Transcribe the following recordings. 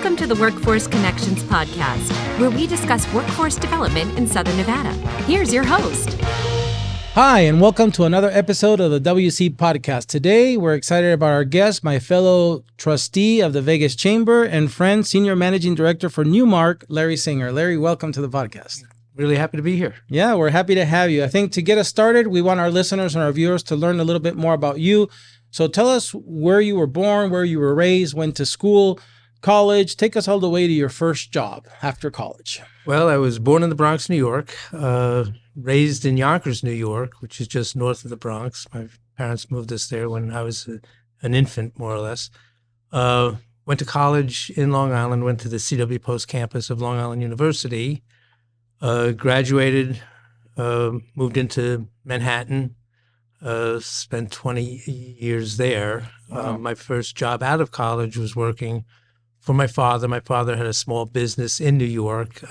Welcome to the Workforce Connections podcast, where we discuss workforce development in Southern Nevada. Here's your host. Hi, and welcome to another episode of the WC podcast. Today, we're excited about our guest, my fellow trustee of the Vegas Chamber and friend, Senior Managing Director for Newmark, Larry Singer. Larry, welcome to the podcast. Really happy to be here. Yeah, we're happy to have you. I think to get us started, we want our listeners and our viewers to learn a little bit more about you. So tell us where you were born, where you were raised, went to school, college. Take us all the way to your first job after college. Well, I was born in the Bronx, New York, raised in Yonkers, New York, which is just north of the Bronx. My parents moved us there when I was an infant, more or less. Went to college in Long Island, went to the CW Post campus of Long Island University, graduated, moved into Manhattan, spent 20 years there. Wow. My first job out of college was working for my father. My father had a small business in New York.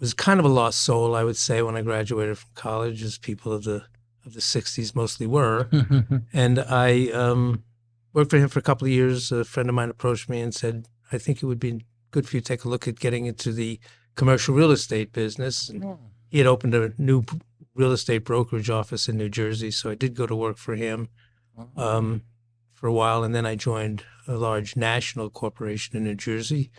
Was kind of a lost soul, I would say, when I graduated from college, as people of the 60s mostly were. And I worked for him for a couple of years. A friend of mine approached me and said, I think it would be good for you to take a look at getting into the commercial real estate business. And he had opened a new real estate brokerage office in New Jersey, so I did go to work for him for a while, and then I joined a large national corporation in New Jersey,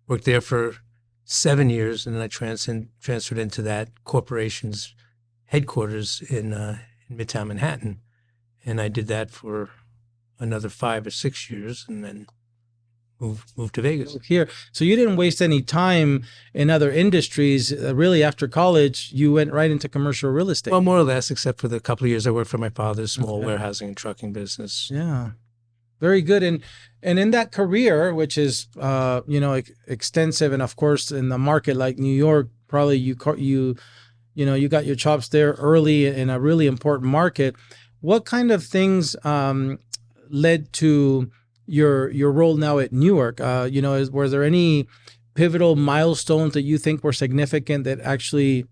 worked there for 7 years, and then I transferred into that corporation's headquarters in Midtown Manhattan, and I did that for another 5 or 6 years, and then moved to Vegas. Here, so you didn't waste any time in other industries. Really, after college, you went right into commercial real estate. Well, more or less, except for the couple of years I worked for my father's small warehousing and trucking business. Yeah, very good. And in that career, which is extensive, and of course in the market like New York, probably you got your chops there early in a really important market. What kind of things led to your role now at Newark? Were there any pivotal milestones that you think were significant that actually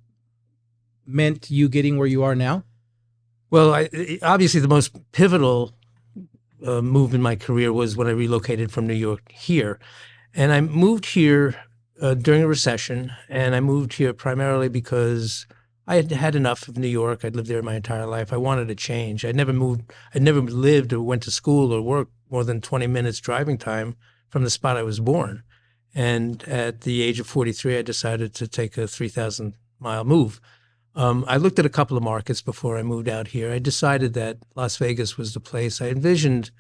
meant you getting where you are now? Well, obviously the most pivotal move in my career was when I relocated from New York here. And I moved here during a recession, and I moved here primarily because I had had enough of New York. I'd lived there my entire life. I wanted a change. I'd never lived or went to school or worked more than 20 minutes driving time from the spot I was born. And at the age of 43, I decided to take a 3,000-mile move. I looked at a couple of markets before I moved out here. I decided that Las Vegas was the place. I envisioned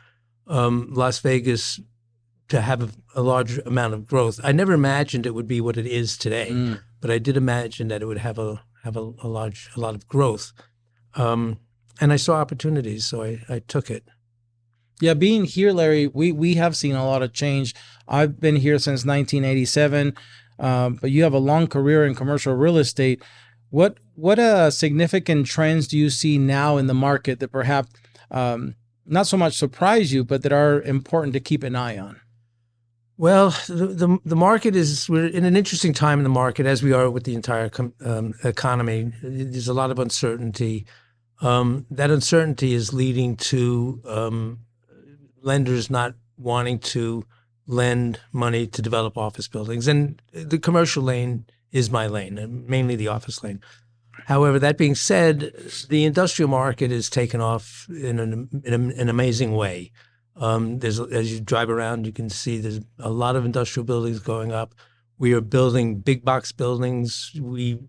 Las Vegas to have a large amount of growth. I never imagined it would be what it is today, but I did imagine that it would have a lot of growth. And I saw opportunities, so I took it. Yeah, being here, Larry, we have seen a lot of change. I've been here since 1987, but you have a long career in commercial real estate. What significant trends do you see now in the market that perhaps not so much surprise you, but that are important to keep an eye on? Well, the market we're in an interesting time in the market, as we are with the entire economy. There's a lot of uncertainty. That uncertainty is leading to lenders not wanting to lend money to develop office buildings. And the commercial lane is my lane, mainly the office lane. However, that being said, the industrial market is taken off in an amazing way. As you drive around, you can see there's a lot of industrial buildings going up. We are building big box buildings. We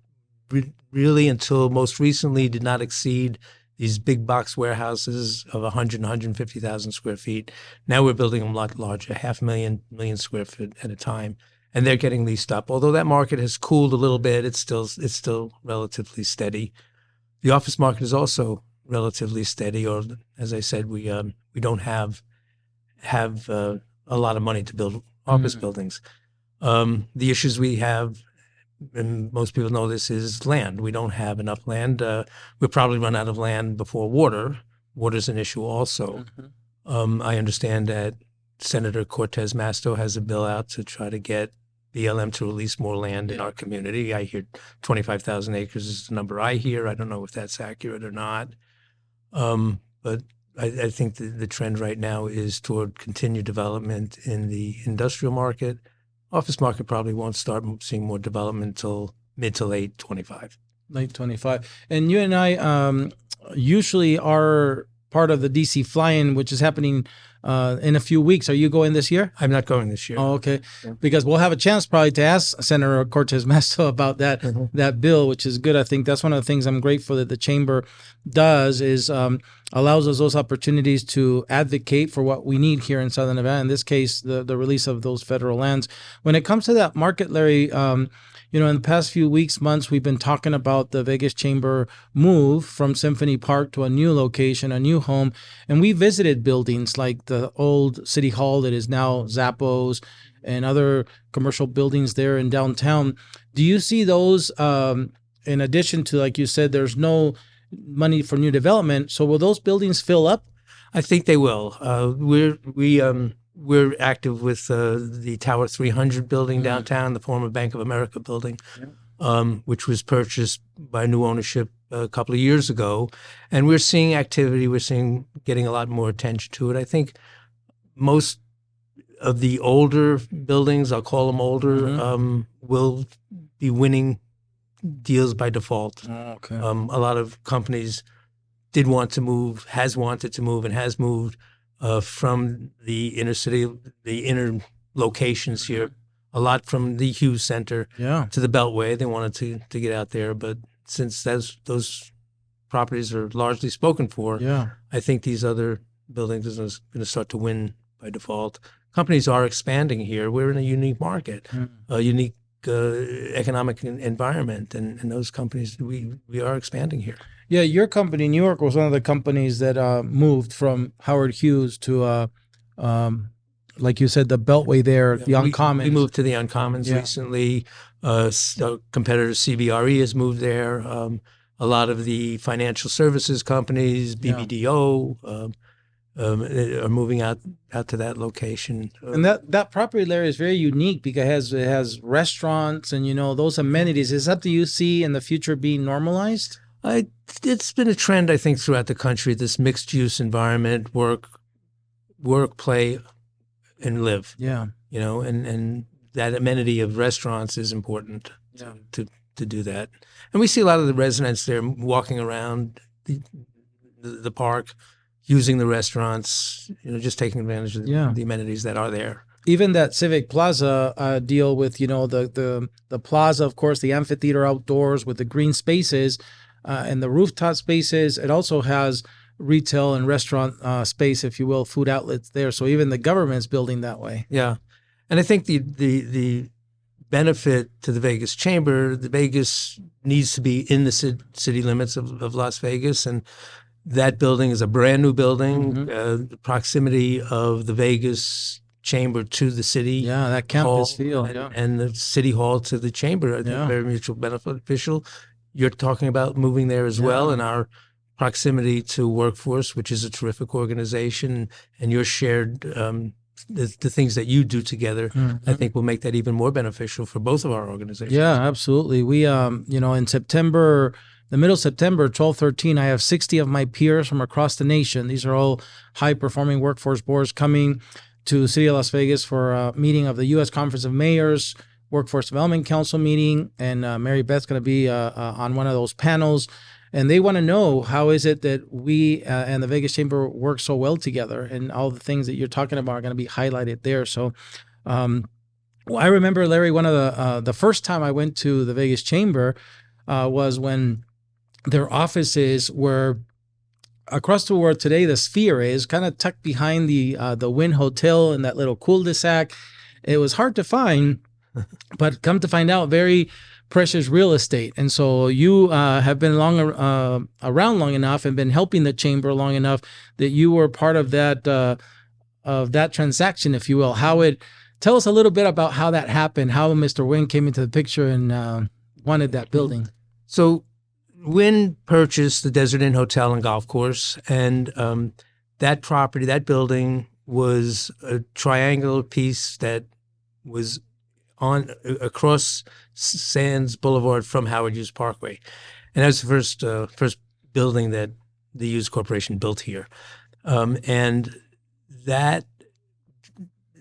really, until most recently, did not exceed these big box warehouses of 100 and 150,000 square feet. Now we're building them a lot larger, 500,000 square feet at a time, and they're getting leased up. Although that market has cooled a little bit, it's still relatively steady. The office market is also relatively steady, or as I said, we don't have a lot of money to build office buildings. The issues we have, and most people know this, is land. We don't have enough land. We'll probably run out of land before water. Water's an issue also. I understand that Senator Cortez Masto has a bill out to try to get BLM to release more land in our community. I hear 25,000 acres is the number I hear. I don't know if that's accurate or not. But I think the trend right now is toward continued development in the industrial market. Office market probably won't start seeing more development until mid to late 25. Late 25. And you and I usually are part of the DC fly-in, which is happening in a few weeks. Are you going this year? I'm not going this year. Oh, okay. Yeah. Because we'll have a chance probably to ask Senator Cortez Masto about that bill, which is good. I think that's one of the things I'm grateful that the chamber does is allows us those opportunities to advocate for what we need here in Southern Nevada. In this case, the release of those federal lands. When it comes to that market, Larry, in the past few weeks, months, we've been talking about the Vegas Chamber move from Symphony Park to a new location, a new home. And we visited buildings like the old City Hall that is now Zappos and other commercial buildings there in downtown. Do you see those, in addition to, like you said, there's no money for new development. So will those buildings fill up? I think they will. We're active with the Tower 300 building downtown, the former Bank of America building, which was purchased by new ownership a couple of years ago. And we're seeing activity. We're seeing getting a lot more attention to it. I think most of the older buildings, I'll call them older, will be winning deals by default. Oh, okay. A lot of companies did want to move, has wanted to move, and has moved from the inner city, the inner locations here, a lot from the Hughes Center to the Beltway. They wanted to get out there, but since those properties are largely spoken for, I think these other buildings are going to start to win by default. Companies are expanding here. We're in a unique market, a unique economic environment, and those companies, we are expanding here. Yeah, your company, Newmark, was one of the companies that moved from Howard Hughes to, like you said, the Beltway there, the Uncommons. We moved to the Uncommons recently. Our competitor CBRE has moved there. A lot of the financial services companies, BBDO, are moving out to that location. And that property there is very unique because it has restaurants and, those amenities. Is that you see in the future being normalized? It's been a trend, I think, throughout the country, this mixed-use environment, work, play, and live. Yeah. And that amenity of restaurants is important to do that. And we see a lot of the residents there walking around the park, using the restaurants, just taking advantage of the amenities that are there. Even that Civic Plaza deal with, the plaza, of course, the amphitheater outdoors with the green spaces and the rooftop spaces. It also has retail and restaurant space, if you will, food outlets there. So even the government's building that way. Yeah. And I think the benefit to the Vegas Chamber, the Vegas needs to be in the city limits of Las Vegas. And that building is a brand new building. The proximity of the Vegas Chamber to the city. Yeah, that campus feel. And the city hall to the chamber, I think very mutual beneficial. You're talking about moving there as well, and our proximity to Workforce, which is a terrific organization, and your shared the things that you do together, I think will make that even more beneficial for both of our organizations. Yeah, absolutely. We, in September, the middle of September, 12/13, I have 60 of my peers from across the nation. These are all high-performing workforce boards coming to the city of Las Vegas for a meeting of the U.S. Conference of Mayors, Workforce Development Council meeting, and Mary Beth's going to be on one of those panels. And they want to know how is it that we and the Vegas Chamber work so well together, and all the things that you're talking about are going to be highlighted there. So I remember, Larry, one of the first time I went to the Vegas Chamber was when their offices were across the where today the Sphere is, kind of tucked behind the Wynn Hotel in that little cul-de-sac. It was hard to find, but come to find out, very precious real estate. And so you have been around long enough and been helping the chamber long enough that you were part of that transaction, if you will. Tell us a little bit about how that happened, how Mr. Wynn came into the picture and wanted that building. So Wynn purchased the Desert Inn Hotel and Golf Course, and that property, that building, was a triangular piece that was across Sands Boulevard from Howard Hughes Parkway, and that was the first building that the Hughes Corporation built here. And that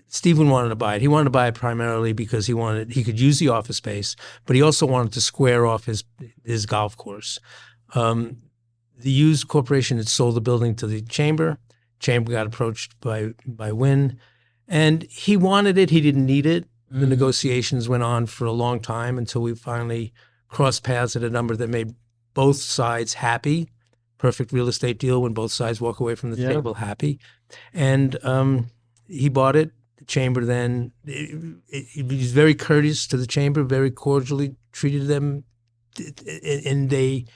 Stephen wanted to buy it. He wanted to buy it primarily because he could use the office space, but he also wanted to square off his golf course. The Hughes Corporation had sold the building to the Chamber. Chamber got approached by Wynn, and he wanted it. He didn't need it. The negotiations went on for a long time until we finally crossed paths at a number that made both sides happy. Perfect real estate deal when both sides walk away from the table happy. And he bought it. The Chamber then, he was very courteous to the Chamber, very cordially treated them. And he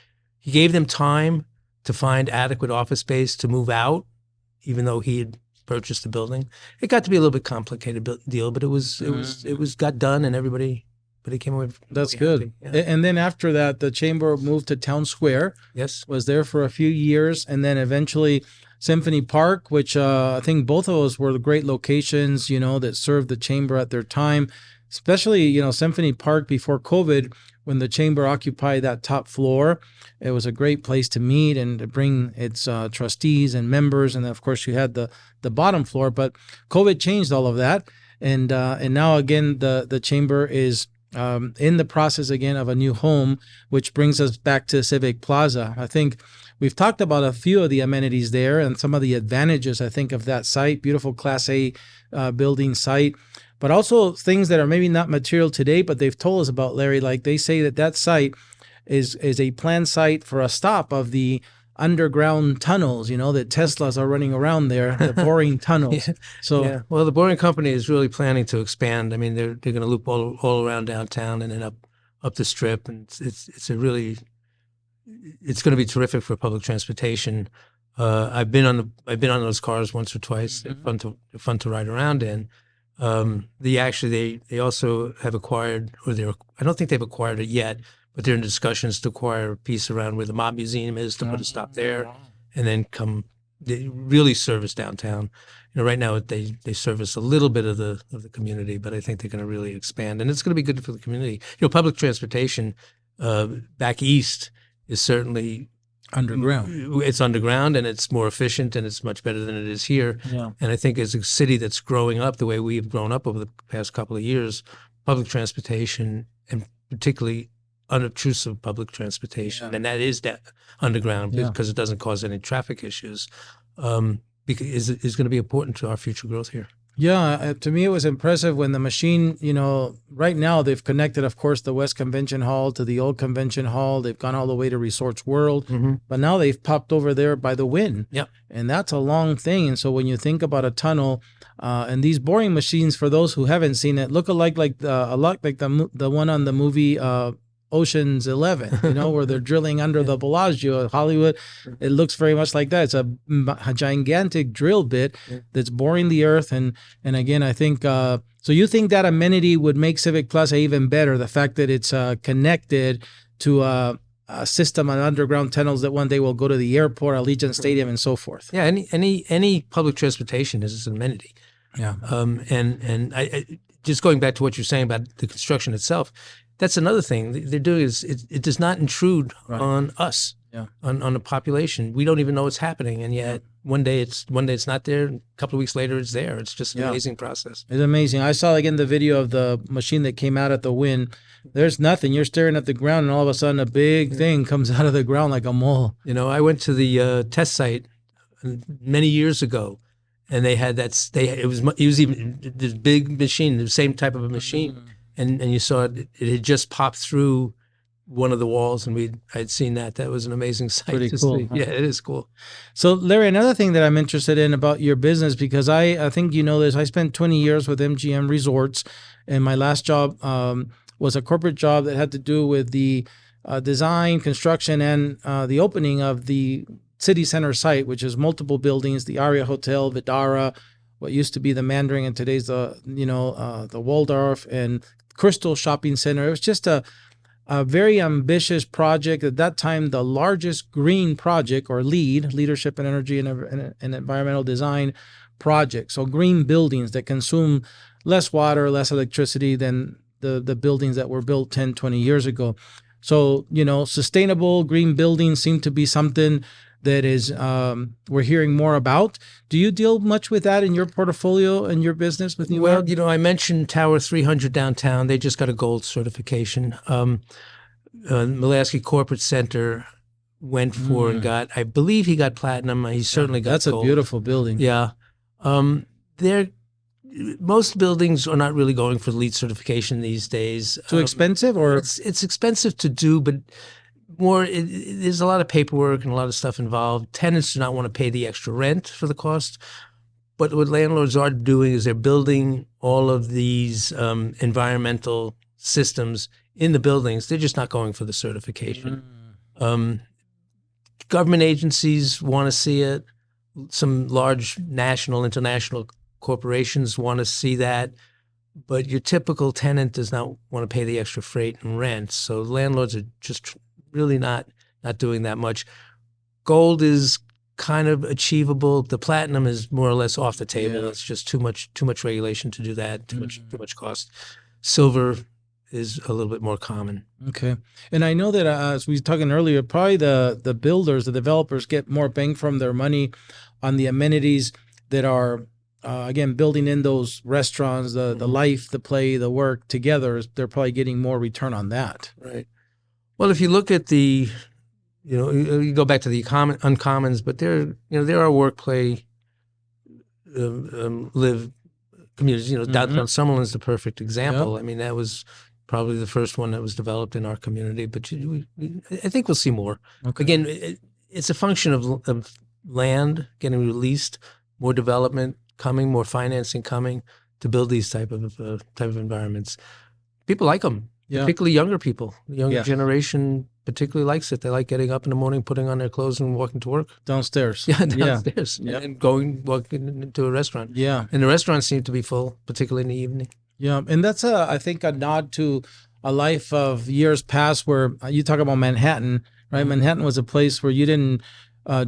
gave them time to find adequate office space to move out, even though he had purchased the building. It got to be a little bit complicated deal, but it was got done, and everybody came away. That's good. Yeah. And then after that, the Chamber moved to Town Square. Yes, was there for a few years, and then eventually Symphony Park, which I think both of those were great locations, that served the Chamber at their time. Especially, Symphony Park before COVID, when the Chamber occupied that top floor. It was a great place to meet and to bring its trustees and members. And of course, you had the bottom floor. But COVID changed all of that. And now, again, the Chamber is in the process, again, of a new home, which brings us back to Civic Plaza. I think we've talked about a few of the amenities there and some of the advantages, I think, of that site. Beautiful Class A building site. But also things that are maybe not material today, but they've told us about, Larry. Like they say that site is a planned site for a stop of the underground tunnels, that Teslas are running around there, the boring tunnels. Well, the boring company is really planning to expand. I mean, they're going to loop all around downtown and then up the Strip, and it's going to be terrific for public transportation. I've been on those cars once or twice. Mm-hmm. They're fun to ride around in. They also have acquired, I don't think they've acquired it yet, but they're in discussions to acquire a piece around where the Mob Museum is, to put a stop there, and then they really service downtown. Right now they service a little bit of the community, but I think they're going to really expand, and it's going to be good for the community. Public transportation back east is certainly underground. It's underground, and it's more efficient, and it's much better than it is here. Yeah. And I think as a city that's growing up the way we've grown up over the past couple of years, public transportation, and particularly unobtrusive public transportation, and that is that underground because it doesn't cause any traffic issues, is going to be important to our future growth here. Yeah, to me it was impressive when the machine, right now they've connected, of course, the West Convention Hall to the old Convention Hall. They've gone all the way to Resorts World, but now they've popped over there by the Wynn. Yeah, and that's a long thing. And so when you think about a tunnel, and these boring machines, for those who haven't seen it, look a lot like the one on the movie Ocean's 11, where they're drilling under the Bellagio at Hollywood. It looks very much like that. It's a gigantic drill bit that's boring the earth. And again, I think, so you think that amenity would make Civic Plaza even better, the fact that it's connected to a system of underground tunnels that one day will go to the airport, Allegiant Stadium, and so forth. Yeah, any public transportation is an amenity. Yeah. And I just going back to what you're saying about the construction itself, that's another thing they're doing is it does not intrude on us, on the population. We don't even know it's happening, and yet one day it's not there. A couple of weeks later, it's there. It's just an amazing process. It's amazing. I saw again the video of the machine that came out at the Wynn. There's nothing. You're staring at the ground, and all of a sudden, a big thing comes out of the ground like a mole. I went to the test site many years ago, and they had that. It was even this big machine, the same type of a machine. And you saw it had just popped through one of the walls, and I'd seen that. That was an amazing sight. Pretty cool. Yeah, it is cool. So, Larry, another thing that I'm interested in about your business, because I think you know this, I spent 20 years with MGM Resorts, and my last job was a corporate job that had to do with the design, construction, and the opening of the city center site, which is multiple buildings, the Aria Hotel, Vidara, what used to be the Mandarin, and today's the Waldorf, and Crystal Shopping Center. It was just a very ambitious project. At that time, the largest green project, or LEED, Leadership in Energy and Environmental Design project. So green buildings that consume less water, less electricity than the buildings that were built 10, 20 years ago. So, sustainable green buildings seem to be something that is we're hearing more about. Do you deal much with that in your portfolio and your business with Newmark? Well, I mentioned Tower 300 downtown. They just got a gold certification. Mulaski Corporate Center went for and got, I believe he got platinum. He certainly got That's gold. a beautiful building. Yeah. Most buildings are not really going for LEED certification these days. Too expensive, or it's expensive to do, but there's a lot of paperwork and a lot of stuff involved. Tenants do not want to pay the extra rent for the cost. But what landlords are doing is they're building all of these environmental systems in the buildings. They're just not going for the certification. Government agencies want to see it. Some large national, international corporations want to see that. But your typical tenant does not want to pay the extra freight and rent. So landlords are just really not doing that much. Gold is kind of achievable. The platinum is more or less off the table. It's just too much regulation to do that. Too much cost. Silver is a little bit more common. Okay. And I know that as we were talking earlier, probably the builders, the developers get more bang from their money on the amenities that are, again, building in those restaurants, the life, the play, the work together. They're probably getting more return on that. Right. Well, if you look at you go back to the uncommons, but there are work, play, live communities. Downtown Summerlin's the perfect example. Yep. I mean, that was probably the first one that was developed in our community, but I think we'll see more. Okay. Again, it's a function of land getting released, more development coming, more financing coming to build these type of environments. People like them, particularly younger people. The younger generation particularly likes it. They like getting up in the morning, putting on their clothes, and walking to work. Downstairs. Yeah, downstairs. Yep. And walking into a restaurant. Yeah. And the restaurants seem to be full, particularly in the evening. Yeah, and that's I think a nod to a life of years past where you talk about Manhattan, right? Manhattan was a place where you didn't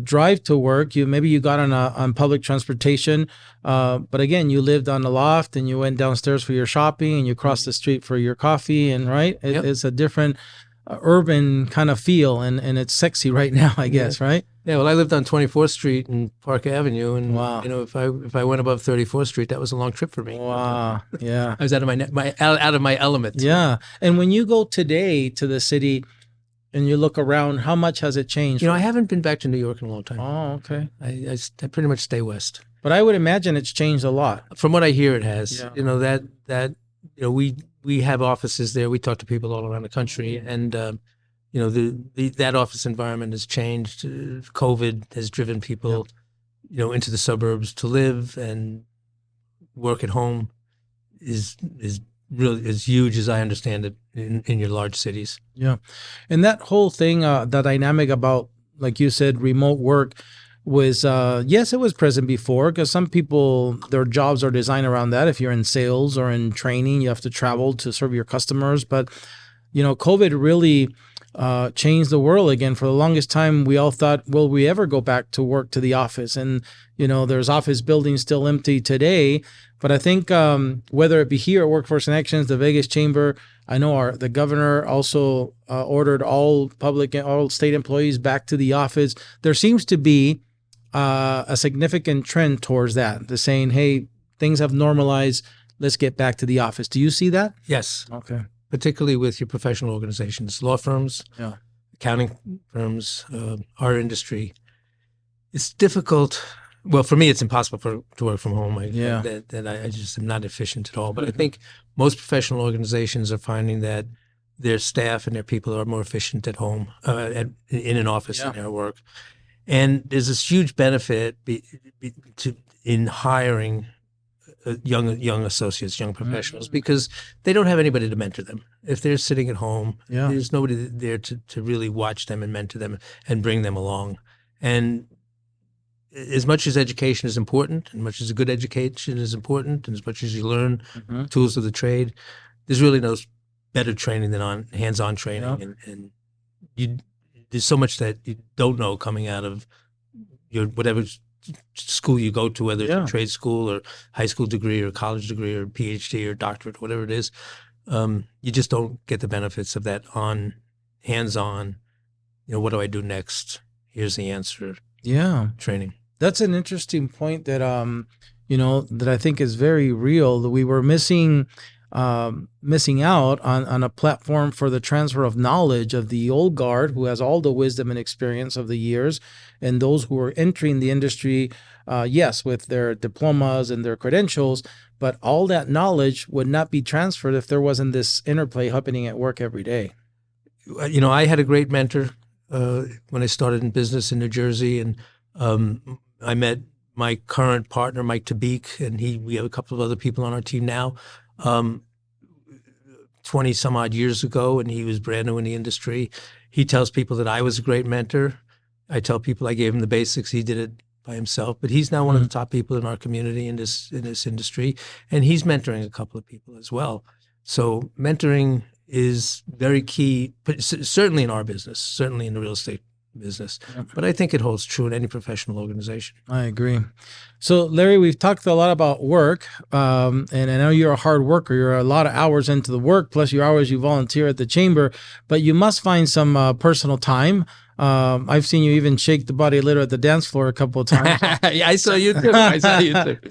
drive to work. Maybe you got on public transportation, but again, you lived on the loft and you went downstairs for your shopping and you crossed the street for your coffee, and it's a different urban kind of feel, and it's sexy right now, I guess, right? Yeah, well, I lived on 24th Street and Park Avenue, and wow. If I went above 34th Street, that was a long trip for me. Wow, yeah. I was out of my element. Yeah, and when you go today to the city and you look around, how much has it changed? I haven't been back to New York in a long time. Oh, okay. I pretty much stay west. But I would imagine it's changed a lot. From what I hear, it has. Yeah. We have offices there. We talk to people all around the country, and that office environment has changed. COVID has driven people, into the suburbs to live, and work at home is really as huge as I understand it in your large cities. Yeah, and that whole thing, the dynamic about, like you said, remote work was yes, it was present before, because some people, their jobs are designed around that. If you're in sales or in training, you have to travel to serve your customers. But COVID really changed the world again. For the longest time, we all thought, will we ever go back to work to the office? And there's office buildings still empty today. But I think whether it be here at Workforce Connections, the Vegas Chamber, I know the governor also ordered all state employees back to the office. There seems to be a significant trend towards that. They're saying, hey, things have normalized. Let's get back to the office. Do you see that? Yes. Okay. Particularly with your professional organizations, law firms, accounting firms, our industry. It's difficult. Well, for me, it's impossible to work from home. I just am not efficient at all. But I think most professional organizations are finding that their staff and their people are more efficient at home, in an office in their work. And there's this huge benefit in hiring young associates, young professionals, because they don't have anybody to mentor them. If they're sitting at home, there's nobody there to really watch them and mentor them and bring them along. And as much as education is important, and much as a good education is important, and as much as you learn tools of the trade, there's really no better training than on hands-on training. And there's so much that you don't know coming out of your whatever school you go to, whether it's a trade school or high school degree or college degree or PhD or doctorate, whatever it is. You just don't get the benefits of that on hands-on. What do I do next? Here's the answer. Yeah. Training. That's an interesting point that that I think is very real. That we were missing out on a platform for the transfer of knowledge of the old guard who has all the wisdom and experience of the years, and those who are entering the industry, yes, with their diplomas and their credentials, but all that knowledge would not be transferred if there wasn't this interplay happening at work every day. I had a great mentor when I started in business in New Jersey, and I met my current partner, Mike Tabik, and we have a couple of other people on our team now, 20 some odd years ago, and he was brand new in the industry. He tells people that I was a great mentor. I tell people I gave him the basics. He did it by himself, but he's now one of the top people in our community in this industry, and he's mentoring a couple of people as well. So mentoring is very key, certainly in our business, certainly in the real estate business. But I think it holds true in any professional organization. I agree. So, Larry, we've talked a lot about work, and I know you're a hard worker. You're a lot of hours into the work, plus your hours you volunteer at the chamber, but you must find some personal time. I've seen you even shake the body a little at the dance floor a couple of times. Yeah, I saw you too.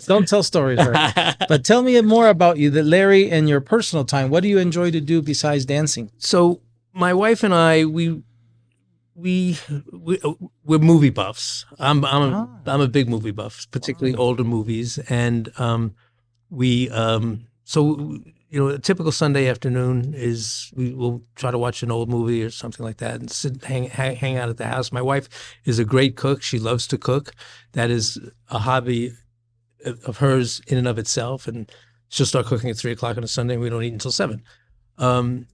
Don't tell stories, right? But tell me more about you, Larry, and your personal time. What do you enjoy to do besides dancing? So my wife and I, we're movie buffs. I'm a big movie buff, particularly older movies, and a typical Sunday afternoon is we'll try to watch an old movie or something like that and sit hang out at the house. My wife is a great cook. She loves to cook. That is a hobby of hers in and of itself, and she'll start cooking at 3:00 on a Sunday, and we don't eat until 7.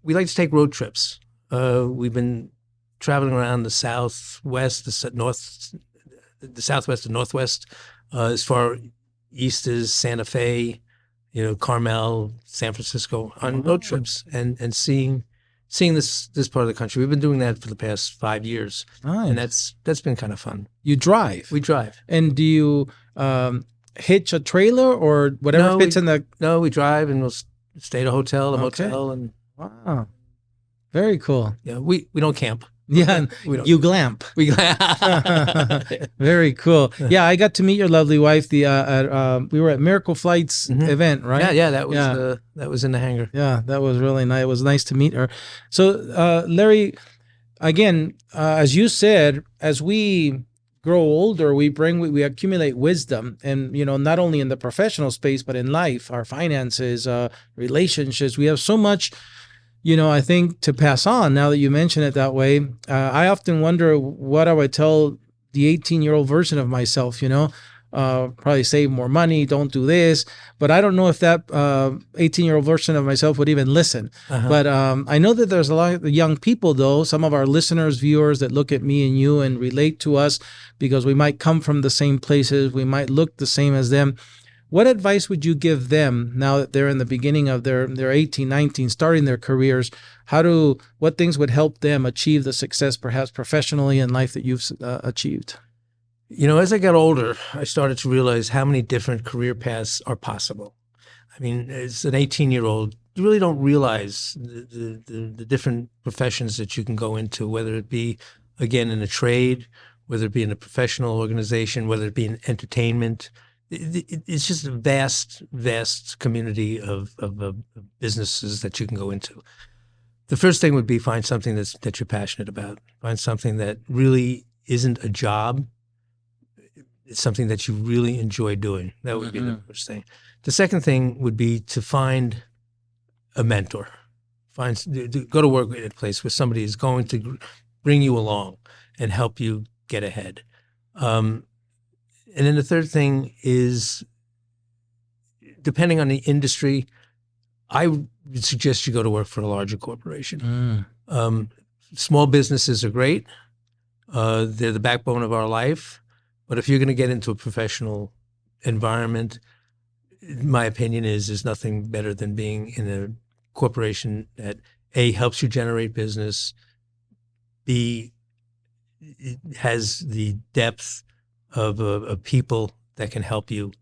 We like to take road trips. We've been traveling around the southwest, the southwest and northwest, as far east as Santa Fe, Carmel, San Francisco, on road trips and seeing this part of the country. We've been doing that for the past 5 years, and that's been kind of fun. You drive? We drive. And do you hitch a trailer or whatever fits in the? No, we drive and we'll stay at a hotel, a motel, and wow, very cool. Yeah, we don't camp. Yeah, you glamp. We glamp. Very cool. Yeah, I got to meet your lovely wife. We were at Miracle Flight's event, right? Yeah, that was in the hangar. Yeah, that was really nice. It was nice to meet her. So, Larry, again, as you said, as we grow older, we accumulate wisdom, and not only in the professional space but in life, our finances, relationships. We have so much. I think to pass on, now that you mention it that way, I often wonder what I would tell the 18-year-old version of myself, probably save more money, don't do this. But I don't know if that 18-year-old version of myself would even listen. But I know that there's a lot of young people, though, some of our listeners, viewers that look at me and you and relate to us because we might come from the same places, we might look the same as them. What advice would you give them now that they're in the beginning of their 18, 19, starting their careers? What things would help them achieve the success, perhaps professionally in life, that you've achieved? As I got older, I started to realize how many different career paths are possible. I mean, as an 18-year-old, you really don't realize the different professions that you can go into, whether it be, again, in a trade, whether it be in a professional organization, whether it be in entertainment. It's just a vast, vast community of businesses that you can go into. The first thing would be find something that you're passionate about. Find something that really isn't a job. It's something that you really enjoy doing. That would be the first thing. The second thing would be to find a mentor. Go to work at a place where somebody is going to bring you along and help you get ahead. And then the third thing is, depending on the industry, I would suggest you go to work for a larger corporation. Small businesses are great. They're the backbone of our life. But if you're going to get into a professional environment, my opinion is there's nothing better than being in a corporation that, A, helps you generate business, B, it has the depth of people that can help you,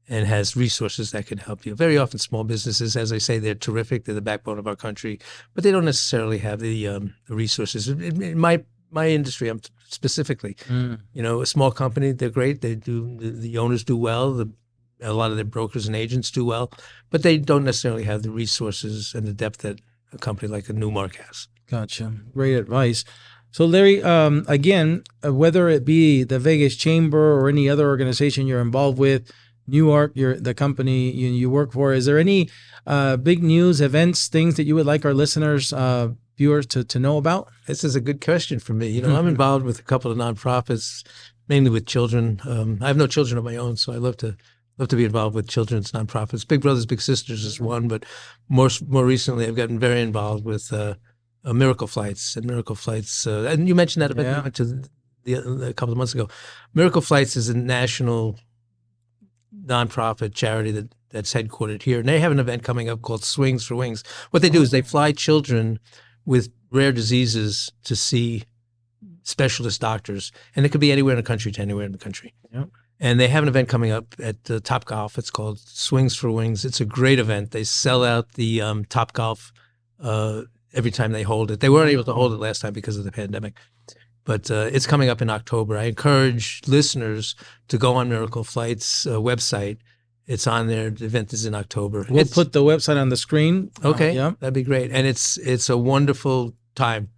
and has resources that can help you. Very often small businesses, as I say, they're terrific. They're the backbone of our country, but they don't necessarily have the resources. In my industry, I'm specifically, a small company, they're great. They do, the owners do well. A lot of their brokers and agents do well, but they don't necessarily have the resources and the depth that a company like a Newmark has. Gotcha. Great advice. So Larry, again, whether it be the Vegas Chamber or any other organization you're involved with, Newark, the company you work for, is there any big news, events, things that you would like our listeners, viewers to know about? This is a good question for me. I'm involved with a couple of nonprofits, mainly with children. I have no children of my own, so I love to be involved with children's nonprofits. Big Brothers Big Sisters is one, but more recently I've gotten very involved with Miracle Flights. And you mentioned that event you went to a couple of months ago. Miracle Flights is a national nonprofit charity that's headquartered here, and they have an event coming up called Swings for Wings. What they do is they fly children with rare diseases to see specialist doctors, and it could be anywhere in the country to anywhere in the country. Yep. And they have an event coming up at Top Golf. It's called Swings for Wings. It's a great event. They sell out the Top Golf every time they hold it. They weren't able to hold it last time because of the pandemic. But it's coming up in October. I encourage listeners to go on Miracle Flight's website. It's on there. The event is in October. We'll put the website on the screen. Okay, that'd be great. And it's a wonderful time.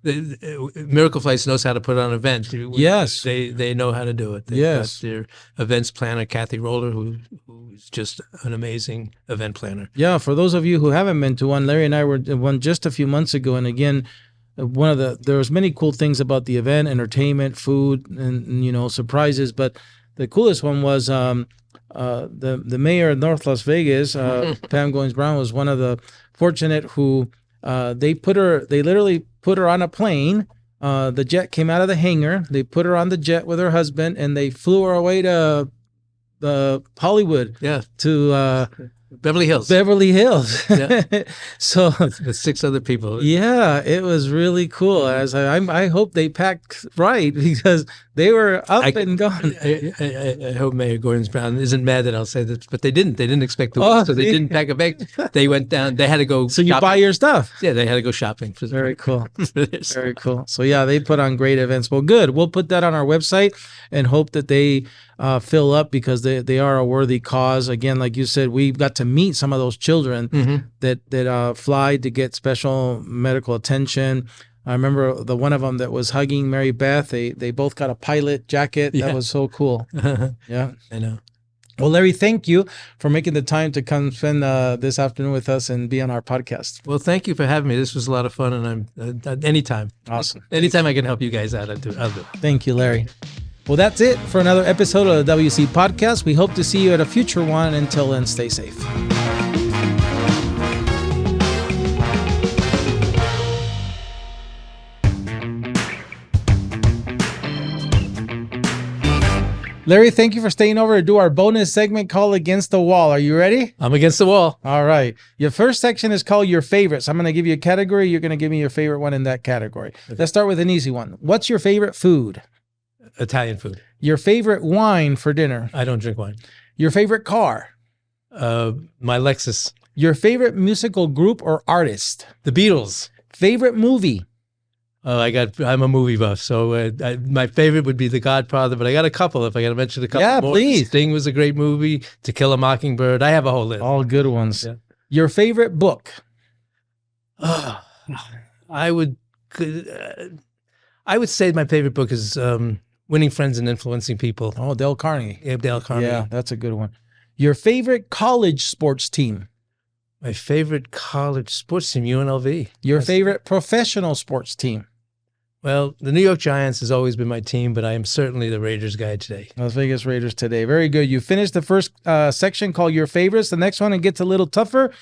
Miracle Flights knows how to put on an event. Yes. They know how to do it. They've got their events planner, Kathy Roller, who's just an amazing event planner. Yeah, for those of you who haven't been to one, Larry and I were at one just a few months ago. And again, there was many cool things about the event, entertainment, food, and surprises. But the coolest one was the mayor of North Las Vegas, Pam Goins Brown, was one of the fortunate who they literally put her on a plane. The jet came out of the hangar. They put her on the jet with her husband, and they flew her away to Hollywood. Yeah. To Beverly Hills. Yeah. So with 6 other people. Yeah, it was really cool. I hope they packed right, because they were up and gone. I hope Mayor Goins Brown isn't mad that I'll say this, but they didn't. They didn't expect to win, so they didn't pack a bag. They went down. They had to go. So shopping. You buy your stuff. Yeah, they had to go shopping. Very cool. Very cool. So yeah, they put on great events. Well, good. We'll put that on our website and hope that they fill up, because they are a worthy cause. Again, like you said, we've got to meet some of those children that fly to get special medical attention. I remember the one of them that was hugging Mary Beth. They both got a pilot jacket. Yeah. That was so cool. Yeah, I know. Well, Larry, thank you for making the time to come spend this afternoon with us and be on our podcast. Well, thank you for having me. This was a lot of fun, and I'm anytime. Awesome. Anytime I can help you guys out, I'll do it. Thank you, Larry. Well, that's it for another episode of the WC Podcast. We hope to see you at a future one. Until then, stay safe. Larry, thank you for staying over to do our bonus segment called Against the Wall. Are you ready? I'm against the wall. All right. Your first section is called Your Favorites. I'm going to give you a category. You're going to give me your favorite one in that category. Okay. Let's start with an easy one. What's your favorite food? Italian food. Your favorite wine for dinner? I don't drink wine. Your favorite car? My Lexus. Your favorite musical group or artist? The Beatles. Favorite movie? I'm a movie buff, so my favorite would be The Godfather, but I got a couple. If I got to mention a couple more. Please. Sting was a great movie. To Kill a Mockingbird. I have a whole list. All good ones. Yeah. Your favorite book? I would say my favorite book is Winning Friends and Influencing People. Oh, Dale Carnegie. Yeah, Dale Carnegie. Yeah, that's a good one. Your favorite college sports team? My favorite college sports team, UNLV. Your favorite professional sports team? Well, the New York Giants has always been my team, but I am certainly the Raiders guy today. Las Vegas Raiders today. Very good. You finished the first section called Your Favorites. The next one, it gets a little tougher,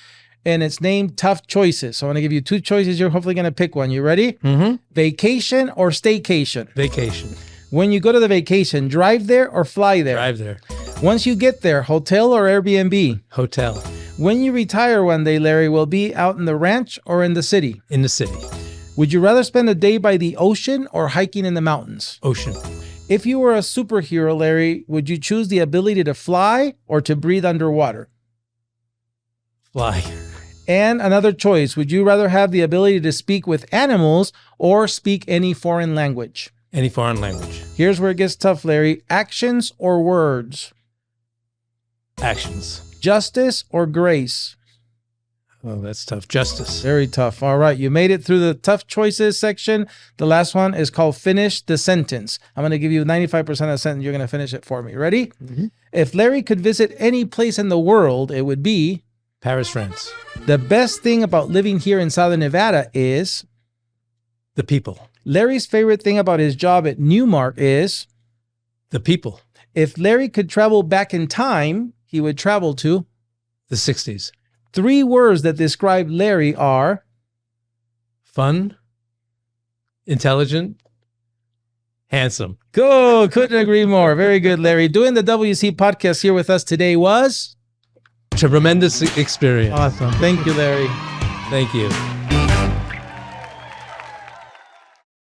and it's named Tough Choices. So I'm going to give you 2 choices. You're hopefully going to pick one. You ready? Mm-hmm. Vacation or staycation? Vacation. When you go to the vacation, drive there or fly there? Drive there. Once you get there, hotel or Airbnb? Hotel. When you retire one day, Larry, will be out in the ranch or in the city? In the city. Would you rather spend a day by the ocean or hiking in the mountains? Ocean. If you were a superhero, Larry, would you choose the ability to fly or to breathe underwater? Fly. And another choice, would you rather have the ability to speak with animals or speak any foreign language? Any foreign language. Here's where it gets tough, Larry. Actions or words? Actions. Justice or grace? Oh, that's tough. Justice. Very tough. All right. You made it through the tough choices section. The last one is called finish the sentence. I'm going to give you 95% of the sentence. You're going to finish it for me. Ready? Mm-hmm. If Larry could visit any place in the world, it would be Paris, France. the best thing about living here in Southern Nevada is The people. Larry's favorite thing about his job at Newmark is The people. if Larry could travel back in time, he would travel to The 60s. 3 words that describe Larry are Fun. Intelligent. Handsome. Go. Couldn't agree more. Very good, Larry. Doing the WC podcast here with us today was Tremendous experience. awesome. Thank you, Larry. Thank you.